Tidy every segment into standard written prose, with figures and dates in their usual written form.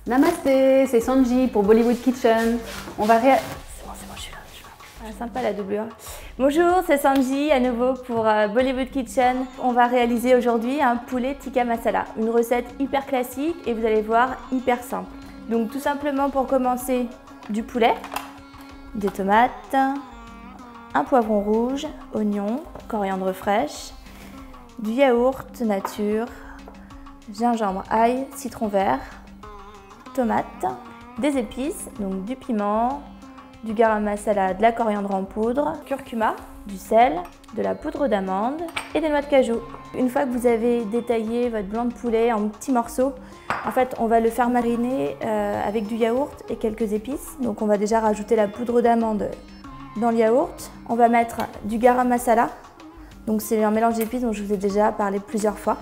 Namasté, c'est Sanji pour Bollywood Kitchen. On va C'est bon, je suis là. Ah, sympa la doublure. Bonjour, c'est Sanji à nouveau pour Bollywood Kitchen. On va réaliser aujourd'hui un poulet tikka masala, une recette hyper classique et vous allez voir hyper simple. Donc tout simplement pour commencer, du poulet, des tomates, un poivron rouge, oignon, coriandre fraîche, du yaourt nature, gingembre, ail, citron vert, tomates, des épices, donc du piment, du garam masala, de la coriandre en poudre, curcuma, du sel, de la poudre d'amande et des noix de cajou. Une fois que vous avez détaillé votre blanc de poulet en petits morceaux, en fait on va le faire mariner avec du yaourt et quelques épices. Donc on va déjà rajouter la poudre d'amande dans le yaourt. On va mettre du garam masala, donc c'est un mélange d'épices dont je vous ai déjà parlé plusieurs fois.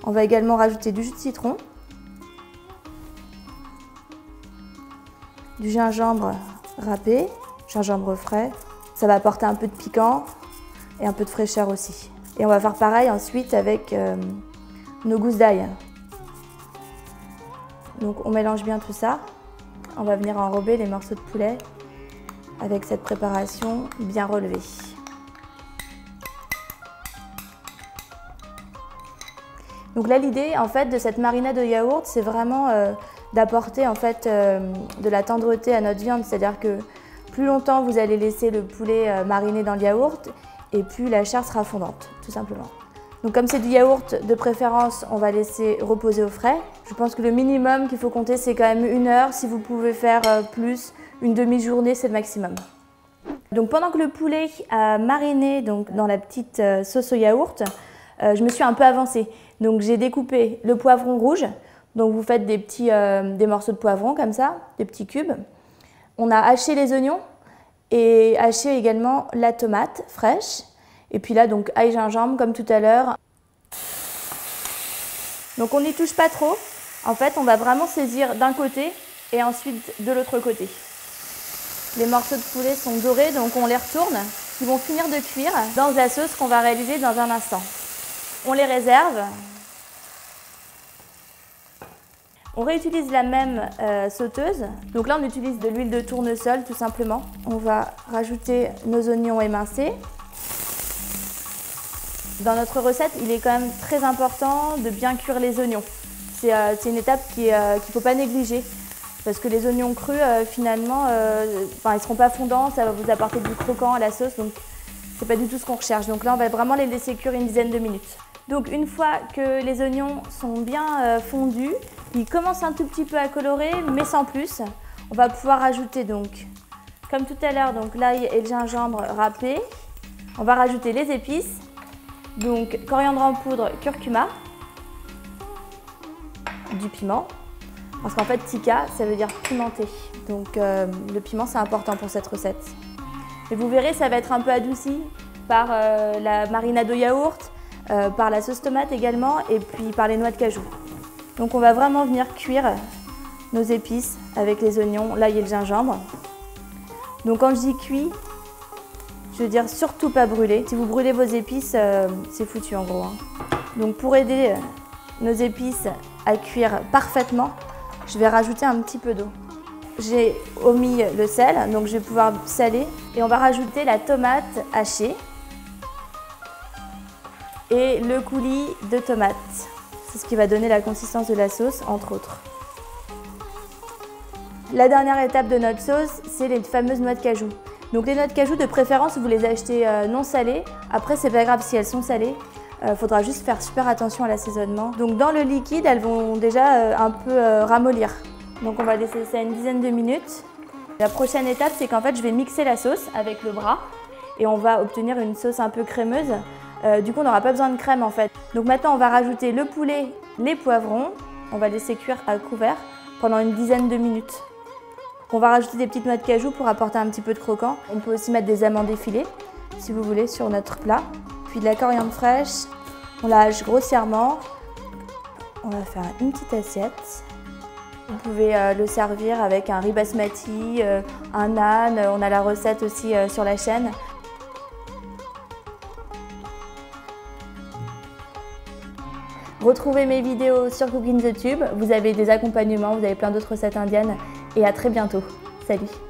On va également rajouter du jus de citron, du gingembre râpé, gingembre frais. Ça va apporter un peu de piquant et un peu de fraîcheur aussi. Et on va faire pareil ensuite avec nos gousses d'ail. Donc on mélange bien tout ça. On va venir enrober les morceaux de poulet avec cette préparation bien relevée. Donc là l'idée en fait de cette marinade au yaourt, c'est vraiment d'apporter en fait de la tendreté à notre viande, c'est-à-dire que plus longtemps vous allez laisser le poulet mariner dans le yaourt et plus la chair sera fondante, tout simplement. Donc comme c'est du yaourt, de préférence, on va laisser reposer au frais. Je pense que le minimum qu'il faut compter, c'est quand même 1 heure. Si vous pouvez faire plus, une demi-journée, c'est le maximum. Donc pendant que le poulet a mariné donc, dans la petite sauce au yaourt, je me suis un peu avancée. Donc j'ai découpé le poivron rouge. Donc vous faites des morceaux de poivron comme ça, des petits cubes. On a haché les oignons et haché également la tomate fraîche. Et puis là, donc ail, gingembre comme tout à l'heure. Donc on n'y touche pas trop. En fait, on va vraiment saisir d'un côté et ensuite de l'autre côté. Les morceaux de poulet sont dorés, donc on les retourne. Ils vont finir de cuire dans la sauce qu'on va réaliser dans un instant. On les réserve. On réutilise la même sauteuse. Donc là, on utilise de l'huile de tournesol tout simplement. On va rajouter nos oignons émincés. Dans notre recette, il est quand même très important de bien cuire les oignons. C'est une étape qu'il ne faut pas négliger. Parce que les oignons crus, finalement, ils ne seront pas fondants, ça va vous apporter du croquant à la sauce. Donc, ce n'est pas du tout ce qu'on recherche. Donc là, on va vraiment les laisser cuire une dizaine de minutes. Donc une fois que les oignons sont bien fondus, ils commencent un tout petit peu à colorer, mais sans plus. On va pouvoir ajouter donc, comme tout à l'heure, l'ail et le gingembre râpés. On va rajouter les épices, donc coriandre en poudre, curcuma, du piment. Parce qu'en fait, tikka, ça veut dire pimenté. Donc le piment, c'est important pour cette recette. Et vous verrez, ça va être un peu adouci par la marinade au yaourt, par la sauce tomate également et puis par les noix de cajou. Donc on va vraiment venir cuire nos épices avec les oignons, l'ail et le gingembre. Donc quand je dis cuit, je veux dire surtout pas brûler. Si vous brûlez vos épices, c'est foutu en gros. Donc pour aider nos épices à cuire parfaitement, je vais rajouter un petit peu d'eau. J'ai omis le sel, donc je vais pouvoir saler. Et on va rajouter la tomate hachée et le coulis de tomate. C'est ce qui va donner la consistance de la sauce, entre autres. La dernière étape de notre sauce, c'est les fameuses noix de cajou. Donc les noix de cajou, de préférence, vous les achetez non salées. Après, c'est pas grave si elles sont salées. Faudra juste faire super attention à l'assaisonnement. Donc dans le liquide, elles vont déjà un peu ramollir. Donc on va laisser ça une dizaine de minutes. La prochaine étape, c'est qu'en fait, je vais mixer la sauce avec le bras et on va obtenir une sauce un peu crémeuse. Du coup, on n'aura pas besoin de crème en fait. Donc maintenant, on va rajouter le poulet, les poivrons. On va laisser cuire à couvert pendant une dizaine de minutes. On va rajouter des petites noix de cajou pour apporter un petit peu de croquant. On peut aussi mettre des amandes effilées, si vous voulez, sur notre plat. Puis de la coriandre fraîche. On la hache grossièrement. On va faire une petite assiette. Vous pouvez le servir avec un riz basmati, un naan. On a la recette aussi sur la chaîne. Retrouvez mes vidéos sur Cooking the Tube. Vous avez des accompagnements, vous avez plein d'autres recettes indiennes. Et à très bientôt. Salut!